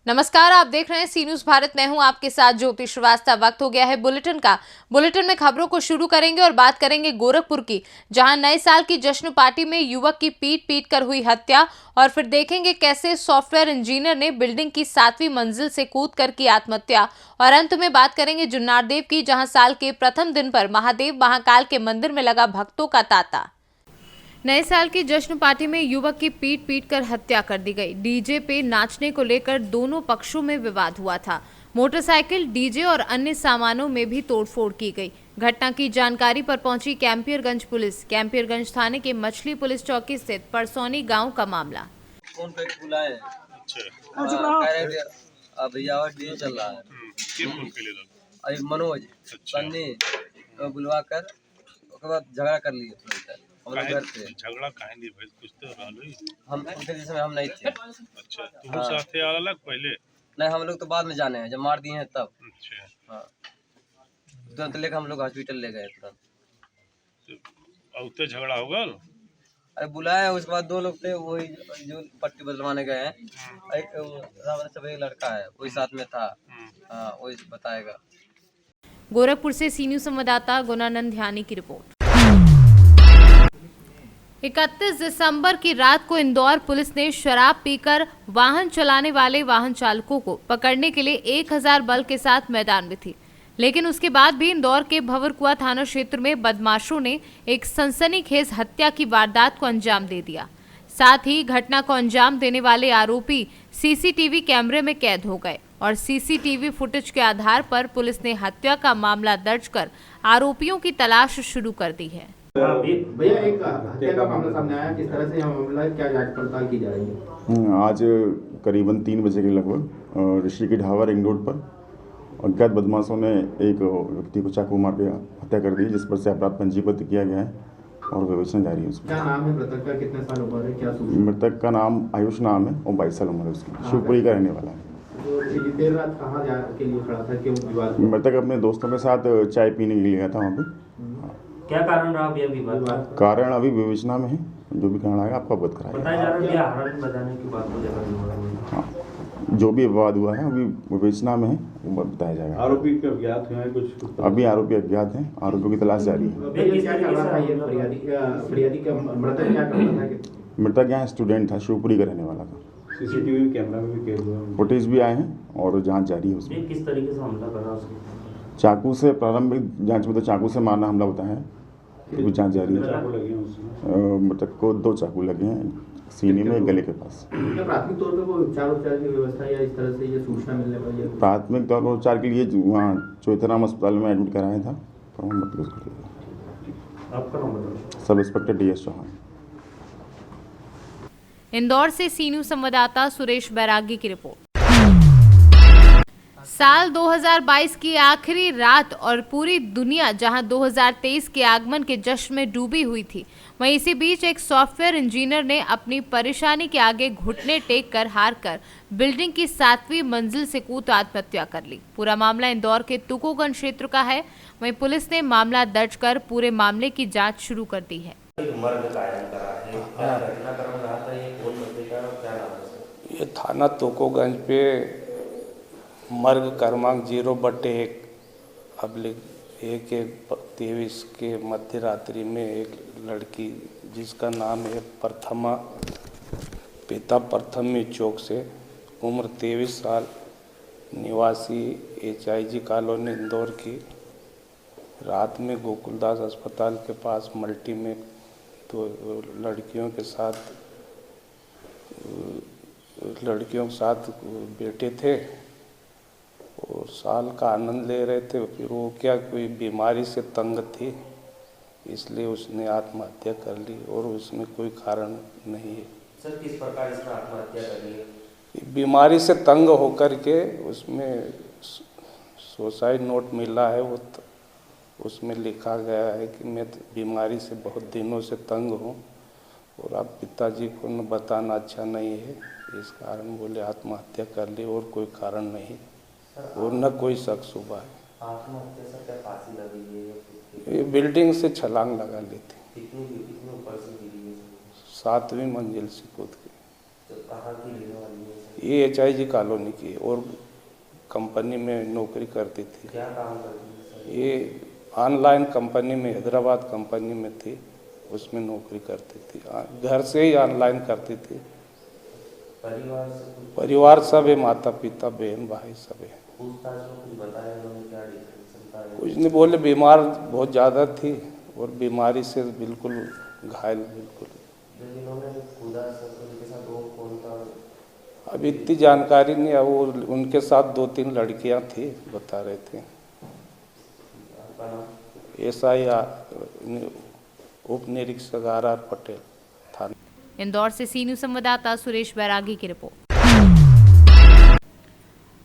नमस्कार, आप देख रहे हैं सी न्यूज भारत। मैं हूं आपके साथ ज्योति श्रीवास्तव। वक्त हो गया है बुलेटिन का। बुलेटिन में खबरों को शुरू करेंगे और बात करेंगे गोरखपुर की, जहां नए साल की जश्न पार्टी में युवक की पीट पीट कर हुई हत्या, और फिर देखेंगे कैसे सॉफ्टवेयर इंजीनियर ने बिल्डिंग की 7वीं मंजिल से कूद कर की आत्महत्या। और अंत में बात करेंगे जुन्नार देव की, जहाँ साल के प्रथम दिन पर महादेव महाकाल के मंदिर में लगा भक्तों का तांता। नए साल की जश्न पार्टी में युवक की पीट पीट कर हत्या कर दी गई। डीजे पे नाचने को लेकर दोनों पक्षों में विवाद हुआ था। मोटरसाइकिल, डीजे और अन्य सामानों में भी तोड़फोड़ की गई। घटना की जानकारी पर पहुंची कैंपियरगंज पुलिस। कैंपियरगंज थाने के मछली पुलिस चौकी स्थित परसौनी गांव का मामला। कौन पे बुलाए? भैया और डीजे चल रहा है। अरे मनोज सन्नी बुलवा कर उसके बाद झगड़ा कर लिए। हम लोग घर पे झगड़ा काहे नहीं भाई, कुछ तो रहलो। हम उनके जिसमें हम नहीं थे। अच्छा, तुम साथे अलग पहले? नहीं, हम लोग तो बाद में जाने हैं, जब मार दिए हैं तब। अच्छा, हाँ, तुरंत लेकर हम लोग हॉस्पिटल ले गए तुरंत। तो औते झगड़ा हो गया? अरे बुलाया, उसके बाद दो लोग थे, वही जो पट्टी बदलवाने गए हैं। एक सब एक लड़का है, वही साथ में था। हाँ, वही बताएगा। गोरखपुर से सी न्यूज संवाददाता गुणानंद ध्यानी की रिपोर्ट। 31 दिसंबर की रात को इंदौर पुलिस ने शराब पीकर वाहन चलाने वाले वाहन चालकों को पकड़ने के लिए 1000 बल के साथ मैदान में थी। लेकिन उसके बाद भी इंदौर के भंवरकुआ थाना क्षेत्र में बदमाशों ने एक सनसनीखेज हत्या की वारदात को अंजाम दे दिया। साथ ही घटना को अंजाम देने वाले आरोपी सीसीटीवी कैमरे में कैद हो गए और सीसीटीवी फुटेज के आधार पर पुलिस ने हत्या का मामला दर्ज कर आरोपियों की तलाश शुरू कर दी है। भैया, एक हत्या का मामला सामने आया, किस तरह से यह मामला, क्या जांच पड़ताल की जा रही है? आज करीबन 3 बजे के लगभग ऋषि की ढावा रिंग रोड पर अज्ञात बदमाशों ने एक व्यक्ति को चाकू मार के हत्या कर दी, जिस पर से अपराध पंजीबद्ध किया गया है और विवेचना जारी है उसमें। क्या नाम है मृतक का, कितने साल उम्र है, क्या? मृतक का नाम आयुष नाम है और 22 साल उम्र है उसकी, शिवपुरी का रहने वाला है। तो देर रात कहाँ जाने के लिए खड़ा था, क्यों विवाद? मृतक अपने दोस्तों के साथ चाय पीने के लिए गया था वहाँ पे। क्या कारण रहा अभी विवाद? कारण अभी विवेचना में है, जो भी कारण आएगा आपको अवगत कराएगा। बताया जा रहा है हरण बजाने की बात को लेकर। हाँ, जो भी विवाद हुआ है अभी विवेचना में है, वो बताया जाएगा। आरोपी के अज्ञात हैं कुछ? अभी आरोपी अज्ञात हैं, आरोपियों की तलाश जारी है। मृतक यहाँ स्टूडेंट था, शिवपुरी का रहने वाला था। सीसीटीवी कैमरा में भी कैद हुआ, फुटेज भी आए हैं और जांच जारी है उसमें। किस तरीके से हमला करा उसको? चाकू से, प्रारंभिक जांच में तो चाकू से मारना हमला बताया है, तो जांच जारी है। चाकू लगे हैं उसमें? मृतक को 2 चाकू लगे हैं, सीने में, गले के पास। प्राथमिक तौर पर कोई उपचार की व्यवस्था या इस तरह से ये सूचना मिलने पर? प्राथमिक तौर पर उपचार के लिए वहाँ चौथराम अस्पताल में एडमिट कराया था। आपका नाम बताओ। Sub inspector DS Chauhan. Indore से सी न्यूज संवाददाता सुरेश बैरागी की रिपोर्ट। साल 2022 की आखिरी रात और पूरी दुनिया जहां 2023 के आगमन के जश्न में डूबी हुई थी, वहीं इसी बीच एक सॉफ्टवेयर इंजीनियर ने अपनी परेशानी के आगे घुटने टेक कर हार कर बिल्डिंग की 7वीं मंजिल से कूद आत्महत्या कर ली। पूरा मामला इंदौर के तुकोगंज क्षेत्र का है। वहीं पुलिस ने मामला दर्ज कर पूरे मामले की जाँच शुरू कर दी है। ये थाना तुकोगंज पे मर्ग क्रमांक 0/1 /1/23 के मध्य रात्रि में एक लड़की जिसका नाम है प्रथमा, पिता प्रथमी चौक से, उम्र 23 साल, निवासी HIG कॉलोनी इंदौर की, रात में गोकुलदास अस्पताल के पास मल्टी में 2 लड़कियों के साथ बैठे थे और साल का आनंद ले रहे थे। फिर वो क्या कोई बीमारी से तंग थी, इसलिए उसने आत्महत्या कर ली और उसमें कोई कारण नहीं है। सर, किस प्रकार इसने आत्महत्या कर ली? बीमारी से तंग होकर के उसमें सुसाइड नोट मिला है, वो उसमें लिखा गया है कि मैं बीमारी से बहुत दिनों से तंग हूँ और अब पिताजी को न बताना अच्छा नहीं है, इस कारण बोले आत्महत्या कर ली और कोई कारण नहीं और न कोई शक शुबा है। आत्महत्या से क्या फांसी लगी है? ये बिल्डिंग से छलांग लगा ली थी। कितने ऊपर से गिरी है? 7वीं मंजिल से कूद के। तो कहाँ की रहने वाली है? ये HIG कॉलोनी की और कंपनी में नौकरी करती थी। क्या काम करती थी? ये ऑनलाइन कंपनी में हैदराबाद कंपनी में थी, उसमें नौकरी करती थी। घर से ही ऑनलाइन करती थी। परिवार सब है, माता पिता बहन भाई सब है। पूछताछ में कुछ बताया उन्होंने? क्या शंका है? कुछ नहीं बोले, बीमार बहुत ज़्यादा थी और बीमारी से बिल्कुल घायल बिल्कुल। जो जिन्होंने कूदा उनके साथ वो कौन था? अब इतनी जानकारी नहीं है। वो उनके साथ 2-3 लड़कियां थी, बता रहे थे। आपका नाम? SI उप निरीक्षक RR पटेल थाना। इंदौर से सी न्यूज संवाददाता सुरेश बैरागी की रिपोर्ट।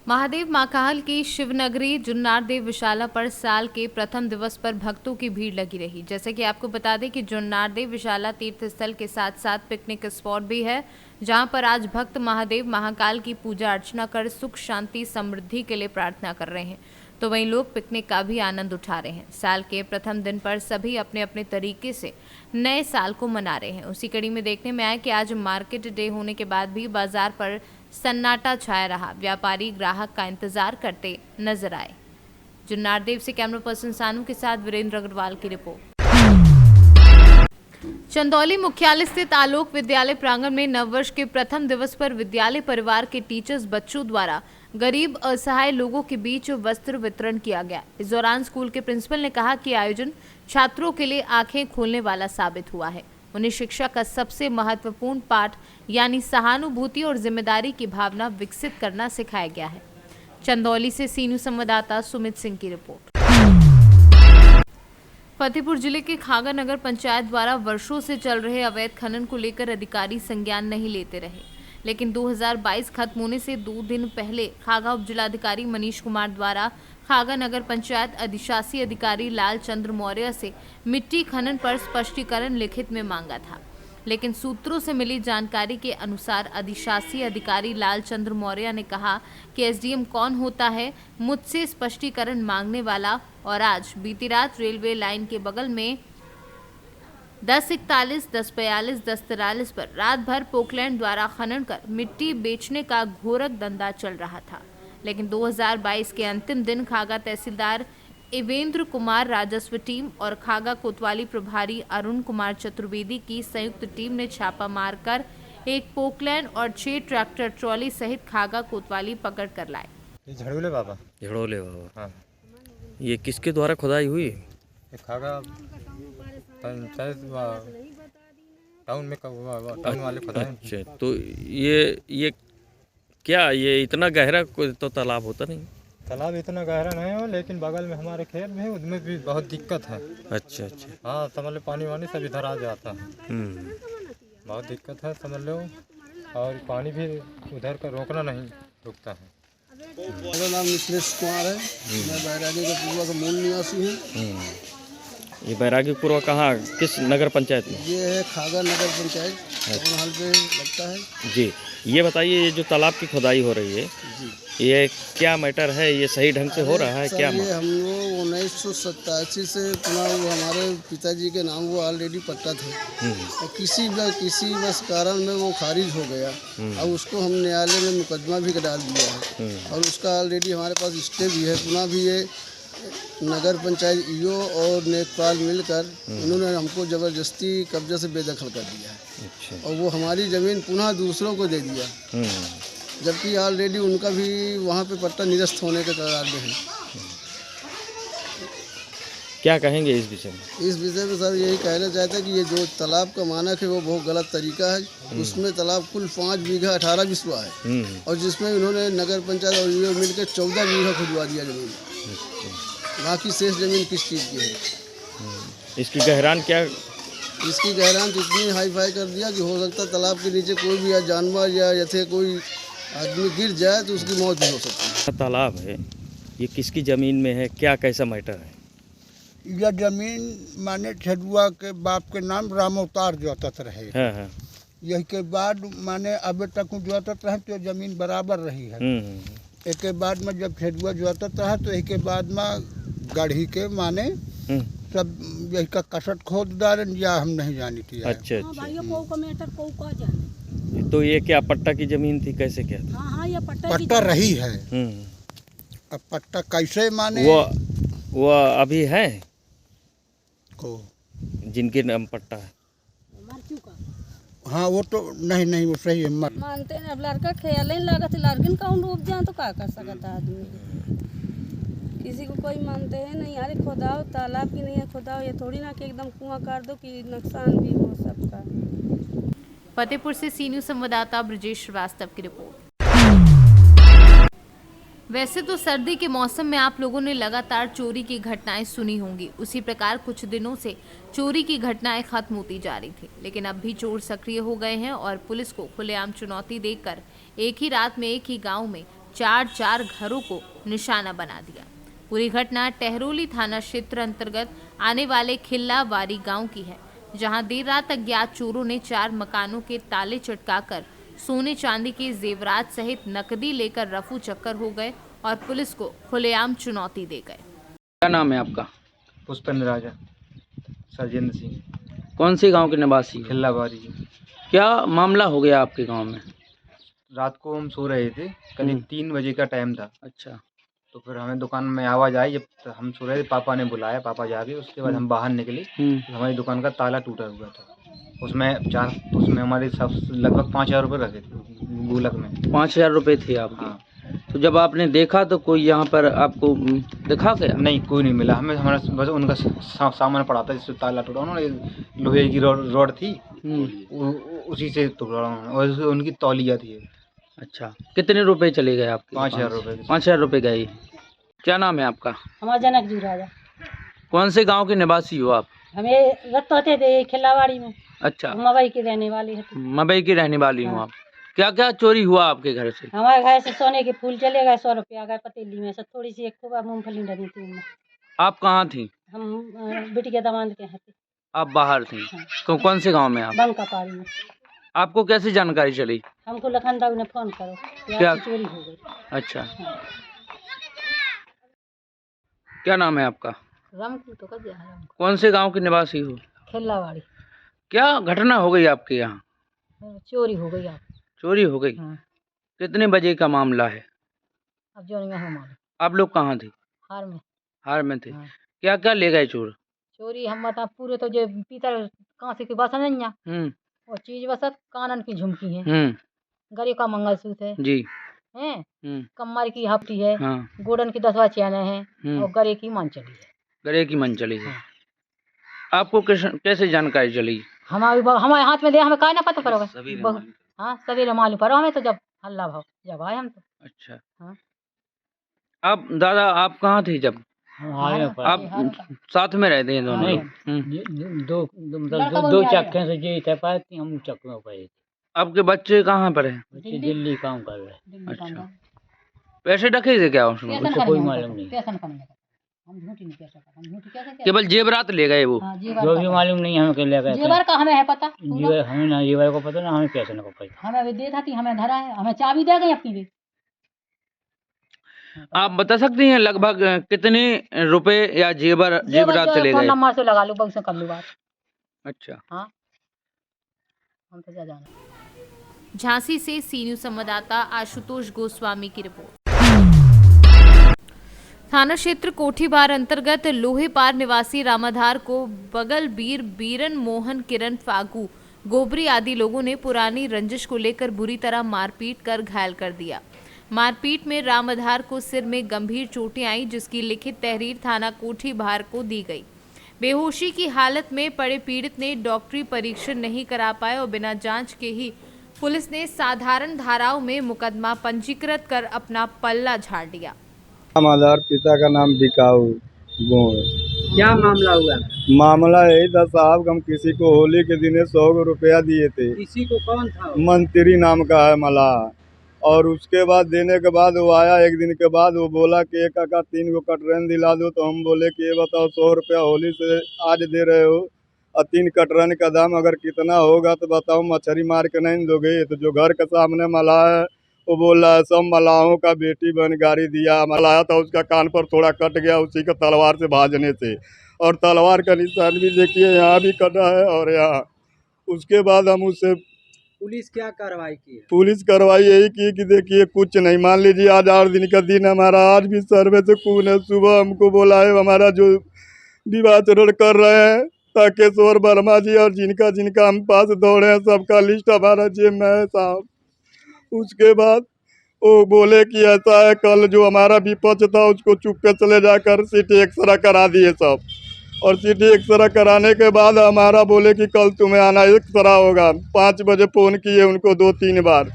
महादेव माकाल की शिवनगरी जुन्नारदेव विशाला पर साल के प्रथम दिवस पर भक्तों की भीड़ लगी रही। जैसे कि आपको बता दें कि जुन्नारदेव विशाला तीर्थ स्थल के साथ साथ पिकनिक स्पॉट भी है, जहां पर आज भक्त महादेव महाकाल की पूजा अर्चना कर सुख शांति समृद्धि के लिए प्रार्थना कर रहे हैं, तो वहीं लोग पिकनिक का भी आनंद उठा रहे हैं। साल के प्रथम दिन पर सभी अपने अपने तरीके से नए साल को मना रहे हैं। उसी कड़ी में देखने में आया कि आज मार्केट डे होने के बाद भी बाजार पर सन्नाटा छाया रहा। व्यापारी ग्राहक का इंतजार करते नजर आए। जुन्नारदेव से कैमरा पर्सन सानू के साथ वीरेंद्र अग्रवाल की रिपोर्ट। चंदौली मुख्यालय स्थित आलोक विद्यालय प्रांगण में नववर्ष के प्रथम दिवस पर विद्यालय परिवार के टीचर्स बच्चों द्वारा गरीब असहाय लोगों के बीच वस्त्र वितरण किया गया। इस दौरान स्कूल के प्रिंसिपल ने कहा कि आयोजन छात्रों के लिए आंखें खोलने वाला साबित हुआ है। उन्हें शिक्षा का सबसे महत्वपूर्ण पाठ यानी सहानुभूति और जिम्मेदारी की भावना विकसित करना सिखाया गया है। चंदौली से सी न्यूज संवाददाता सुमित सिंह की रिपोर्ट। फतेहपुर जिले के खागा नगर पंचायत द्वारा वर्षों से चल रहे अवैध खनन को लेकर अधिकारी संज्ञान नहीं लेते रहे, लेकिन 2022 खत्म होने से 2 दिन पहले खागा उप जिलाधिकारी मनीष कुमार द्वारा खागा नगर पंचायत अधिशासी अधिकारी लाल चंद्र मौर्य से मिट्टी खनन पर स्पष्टीकरण लिखित में मांगा था, लेकिन सूत्रों से मिली जानकारी के अनुसार अधिशासी अधिकारी लाल चंद्र मौर्य ने कहा कि एसडीएम कौन होता है मुझसे स्पष्टीकरण मांगने वाला। और आज बीती रात रेलवे लाइन के बगल में 1041, 1042, 1043 पर रात भर पोकलैंड द्वारा खनन कर मिट्टी बेचने का घोरक धंधा चल रहा था, लेकिन 2022 के अंतिम दिन खागा तहसीलदार एवेंद्र कुमार राजस्व टीम और खागा कोतवाली प्रभारी अरुण कुमार चतुर्वेदी की संयुक्त टीम ने छापा मारकर एक पोकलैंड और 6 ट्रैक्टर ट्रॉली सहित खागा कोतवाली पकड़ कर लाए। झड़ोले बाबा। हाँ। ये किसके द्वारा खुदाई हुई? खागा पंचायत टाउन में टाउन वाले खुदाई। अच्छा, तो ये क्या ये इतना गहरा कोई तो तालाब होता नहीं? तालाब इतना गहरा नहीं हो, लेकिन बगल में हमारे खेत में उसमें भी बहुत दिक्कत है। अच्छा अच्छा। हाँ, समझ लो पानी वानी सब इधर आ जाता है। बहुत दिक्कत है समझ लो, और पानी भी उधर का रोकना नहीं रुकता है। मेरा नाम मिथिलेश कुमार है। मैं बैरागी का पूर्वा का मूल निवासी हूँ। ये बैरागीपुर कहाँ, किस नगर पंचायत में? ये है खागा नगर पंचायत, टाउन हॉल पे लगता है जी। ये बताइए, ये जो तालाब की खुदाई हो रही है जी, ये क्या मैटर है? ये सही ढंग से हो रहा है क्या? ये हम लोग 1987 से पुनः वो हमारे पिताजी के नाम वो ऑलरेडी पट्टा थे, और किसी बस कारण में वो खारिज हो गया। अब उसको हम न्यायालय में मुकदमा भी डाल दिया है, और उसका ऑलरेडी हमारे पास स्टे भी है। पुनः भी ये नगर पंचायत ईओ और नेकपाल मिलकर उन्होंने हमको ज़बरदस्ती कब्जा से बेदखल कर दिया है। अच्छा। और वो हमारी ज़मीन पुनः दूसरों को दे दिया, जबकि ऑलरेडी उनका भी वहाँ पे पट्टा निरस्त होने के कगार में है। क्या कहेंगे इस विषय में? इस विषय में सर यही कहना चाहते हैं कि ये जो तालाब का मानक है वो बहुत गलत तरीका है। उसमें तालाब कुल 5 बीघा 18 बिस्वा है, और जिसमें इन्होंने नगर पंचायत और ईओ मिलकर 14 बीघा खुदवा दिया ज़मीन। बाकी शेष ज़मीन किस चीज़ की है? इसकी गहरान क्या? इसकी गहरान तो इतनी हाई फाई कर दिया कि हो सकता है तालाब के नीचे कोई भी जानवर या जैसे कोई आदमी गिर जाए तो उसकी मौत भी हो सकती है। तालाब है ये किसकी ज़मीन में है, क्या कैसा मैटर है? यह जमीन माने छेदुआ के बाप के नाम राम अवतार जोतत रहे। हाँ। यही के बाद माने अब तक जोतत रहे तो जमीन बराबर रही है। एक के बाद में जब छेदुआ जोतत रहा तो एक के बाद में गढ़ी के माने सब यही का कसट खोद डालन या हम नहीं जानी थी। अच्छा। तो ये क्या पट्टा की जमीन थी, कैसे क्या था? हाँ ये पट्टा रही है। अब पट्टा कैसे माने वो अभी है को जिनके नाम पट्टा है? हाँ वो तो नहीं वो सही है। मानते हैं अब लड़का खेल लागत लड़किन कौन डूब जाए तो क्या कर सकता है आदमी, किसी को कोई मानते हैं नहीं। यार खुदाओ तालाब की नहीं है, खुदाओ ये थोड़ी ना कि एकदम कुआं कर दो कि नुकसान भी हो सबका। फतेहपुर से सी न्यूज़ संवाददाता ब्रजेश श्रीवास्तव की रिपोर्ट। वैसे तो सर्दी के मौसम में आप लोगों ने लगातार चोरी की घटनाएं सुनी होंगी, उसी प्रकार कुछ दिनों से चोरी की घटनाएं खत्म होती जा रही थी, लेकिन अब भी चोर सक्रिय हो गए हैं और पुलिस को खुलेआम चुनौती देकर एक ही रात में एक ही गांव में चार घरों को निशाना बना दिया। पूरी घटना टहरोली थाना क्षेत्र अंतर्गत आने वाले खिल्लावारी गाँव की है, जहाँ देर रात अज्ञात चोरों ने 4 मकानों के ताले चटकाकर सोने चांदी के जेवरात सहित नकदी लेकर रफू चक्कर हो गए और पुलिस को खुलेआम चुनौती दे गए। क्या नाम है आपका? पुष्पेंद्र राजा, सर्जेंद्र सिंह। कौन से गांव के निवासी? खिल्लाबारी। क्या मामला हो गया आपके गांव में? रात को हम सो रहे थे, करीब 3 बजे का टाइम था। अच्छा। तो फिर हमें दुकान में आवाज़ आई, जब हम सो रहे थे पापा ने बुलाया, पापा जाके उसके बाद हम बाहर निकले तो हमारी दुकान का ताला टूटा हुआ था। उसमें हमारे सब लगभग 5,000 रुपये रखे थे गुलक में। 5,000 रुपये थे आपके? हाँ। तो जब आपने देखा तो कोई यहाँ पर आपको दिखा गया? नहीं, कोई नहीं मिला हमें। हमारा बस उनका सामान पड़ा था जिससे ताला टूटा। उन्होंने लोहे की रॉड थी, उसी से तोड़ा और उनकी तौलिया थी। अच्छा, कितने रुपए चले गए आपके? 5,000 रुपये। 5,000 रुपये गए। क्या नाम है आपका? हमारा जनक जी राजा। कौन से गांव के निवासी हो आप? हमें रत होते थे खिल्लावाड़ी में। अच्छा, मबई की रहने वाली है। मबई की रहने वाली हूँ आप। क्या क्या चोरी हुआ आपके घर से? हमारे घर से सोने के फूल चले गए, 100 रुपया गए पतीली में से, थोड़ी सी एक खूब मूंगफली डली थी उनमें। आप कहाँ थी? हम बेटी के दामाद के यहाँ थे। आप बाहर थी? हाँ। कौन से गांव में आप? बंका पारी में। आपको कैसे जानकारी चली? हमको लखन राव ने फोन करो क्या चोरी हो गई। अच्छा। हाँ। क्या नाम है आपका? रामकुल तो कर कौन से गांव के निवासी हो? खिल्लावाड़ी। क्या घटना हो गई आपके यहाँ? चोरी हो गई। चोरी हो गई? हाँ। कितने बजे का मामला है? अब जो नहीं। आप लोग कहाँ थे? हार में थे। हाँ। क्या क्या ले गए चोर? चोरी हम बता पूरे तो जो पीतल कांसे की बसन है और चीज बसत कानन की झुमकी है, गले का मंगलसूत्र है जी हैं, कमर की हफ्ती है, हाँ। गोडन की 10 चैन है और गले की मंचली है। गले की मंचली है। हाँ। आपको कैसे जानकारी चली? हमारे हाथ में दे, हमें काय ना पता पड़ेगा। हाँ, सवेरे मालूम पड़ा हमें तो जब हल्ला भाव जब आए हम तो। अच्छा। हाँ। आप दादा आप कहाँ थे जब? आप साथ में रहते हैं दोनों? दो चक्के से जी थे पाती, हम चक्कों पे। आपके बच्चे कहाँ पर हैं? बच्चे दिल्ली काम कर रहे हैं। अच्छा। पैसे रखे थे क्या उसमें? कोई मालूम नहीं। केवल जेवरात ले गए वो? जो भी मालूम नहीं हमें के ले गए। जेवर का हमें है पता? जेवर हमें ना, जेवर को पता ना, हमें पैसे को पता। हमें दे था, हमें धरा है, हमें चाबी दे गई अपनी भी। आप बता सकती हैं लगभग कितने रुपए या जेवरात चले गए? नंबर से लगा लो, बहुत से कर लो बात। अच्छा। हाँ, हम तो जा जाना। झांसी से सी न्यूज़ संवाददाता आशुतोष गोस्वामी की रिपोर्ट। थाना क्षेत्र कोठीबार अंतर्गत लोहेपार निवासी रामाधार को बगल बीरन मोहन किरण फागू गोबरी आदि लोगों ने पुरानी रंजिश को लेकर बुरी तरह मारपीट कर घायल कर दिया। मारपीट में रामाधार को सिर में गंभीर चोटें आई, जिसकी लिखित तहरीर थाना कोठीबार को दी गई। बेहोशी की हालत में पड़े पीड़ित ने डॉक्टरी परीक्षण नहीं करा पाए और बिना जांच के ही पुलिस ने साधारण धाराओं में मुकदमा पंजीकृत कर अपना पल्ला झाड़ दिया। रामाधार पिता का नाम बिकाऊ गोड़। क्या मामला हुआ? मामला यही था साहब, हम किसी को होली के दिन 100 रुपया दिए थे। किसी को? कौन था? मंत्री नाम का है मला। और उसके बाद देने के बाद वो आया, एक दिन के बाद वो बोला कि एक का 3 गो कटरन दिला दो। तो हम बोले कि ये बताओ 100 रुपया होली से आज दे रहे हो और 3 कटरन का दाम अगर कितना होगा तो बताओ, मछली मार के नहीं दोगे? तो जो घर के सामने मला है वो बोल रहा है सब मलाहों का बेटी बन गाड़ी दिया। मलाया था, उसका कान पर थोड़ा कट गया उसी का तलवार से भाजने से, और तलवार का निशान भी देखिए यहाँ भी कटा है और यहाँ। उसके बाद हम उससे पुलिस क्या कार्रवाई की है? पुलिस कार्रवाई यही की कि देखिए कुछ नहीं, मान लीजिए आज 8 दिन का दिन हमारा, आज भी सर्वे से खून है। सुबह हमको बोला है हमारा जो विवाचरण कर रहे हैं ताकेश्वर वर्मा जी, और जिनका जिनका हम पास दौड़े हैं सबका लिस्ट हमारा जेब में है साहब। उसके बाद वो बोले कि ऐसा है, कल जो हमारा विपक्ष था उसको चुप के चले जाकर सिटी एक्सरे करा दिए सब, और सिटी एक्सरे कराने के बाद हमारा बोले कि कल तुम्हें आना एक्सरा होगा। 5 बजे फ़ोन किए उनको 2-3 बार,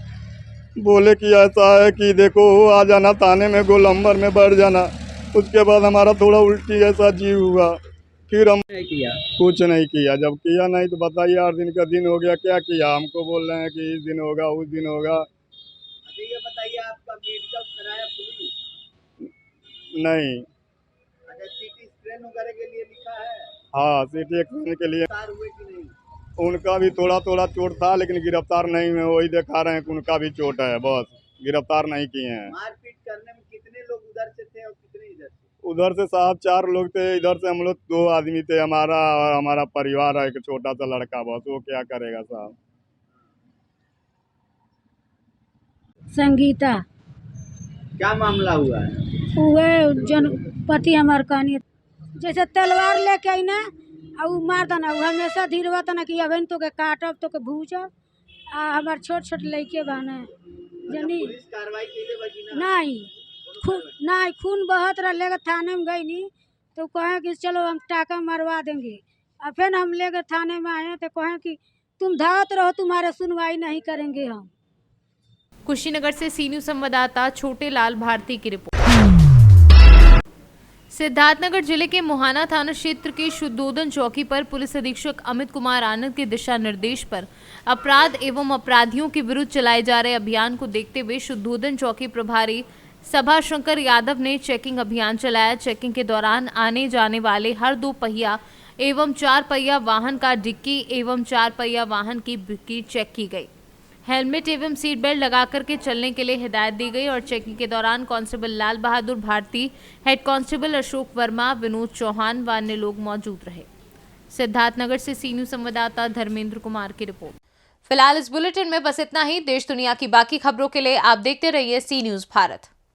बोले कि ऐसा है कि देखो आ जाना थाने में, गोलंबर में बैठ जाना। उसके बाद हमारा थोड़ा उल्टी ऐसा जी हुआ, फिर हम कुछ नहीं किया। जब किया नहीं तो बताइए 8 दिन का दिन हो गया, क्या किया? हमको बोल रहे हैं कि इस दिन होगा उस दिन होगा। ये बताइए आपका मेडिकल कराया पुलिस? नहीं। अच्छा, सीटी स्कैन वगैरह के लिए लिखा है? हाँ, सिटी एक्सरे के लिए। गिरफ्तार हुए कि नहीं? उनका भी थोड़ा थोड़ा चोट था, लेकिन गिरफ्तार नहीं हुए। वही दिखा रहे हैं कि उनका भी चोट है, बस गिरफ्तार नहीं किए हैं। मारपीट करने में कितने लोग उधर से थे और कितने इधर से? उधर से साहब 4 लोग थे, इधर से हम लोग 2 आदमी थे, हमारा और हमारा परिवार है, एक छोटा सा लड़का, बस वो क्या करेगा साहब। संगीता। क्या मामला हुआ है? उहे जन पति हमार कहनी जैसे तलवार लेके आई ना और मार देना, वो हमेशा धीरवा तना कि अब तो के काटब तो के भूजब। हमार छोट छोट लड़के बहने जनी पुलिस कार्रवाई के लिए बची ना? नहीं खून बहत रहा, थाने में गई नहीं तो कहें कि चलो हम टाका मरवा देंगे। और फिर हम लेकर थाने में आए तो कहें कि तुम धावत रहो, तुम्हारे सुनवाई नहीं करेंगे हम। कुशीनगर से सी न्यूज़ संवाददाता छोटे लाल भारती की रिपोर्ट। सिद्धार्थनगर जिले के मोहाना थाना क्षेत्र के शुद्धोदन चौकी पर पुलिस अधीक्षक अमित कुमार आनंद के दिशा निर्देश पर अपराध एवं अपराधियों के विरुद्ध चलाए जा रहे अभियान को देखते हुए शुद्धोदन चौकी प्रभारी सभा शंकर यादव ने चेकिंग अभियान चलाया। चेकिंग के दौरान आने जाने वाले हर 2 पहिया एवं 4 पहिया वाहन का डिक्की एवं 4 पहिया वाहन की बिक्की चेक की गई। हेलमेट एवं सीट बेल्ट लगा करके चलने के लिए हिदायत दी गई और चेकिंग के दौरान constable Lal Bahadur Bharti, head constable Ashok Verma, Vinod Chauhan व अन्य लोग मौजूद रहे। सिद्धार्थनगर से सी न्यूज़ संवाददाता धर्मेंद्र कुमार की रिपोर्ट। फिलहाल इस बुलेटिन में बस इतना ही। देश दुनिया की बाकी खबरों के लिए आप देखते रहिए सी न्यूज़ भारत।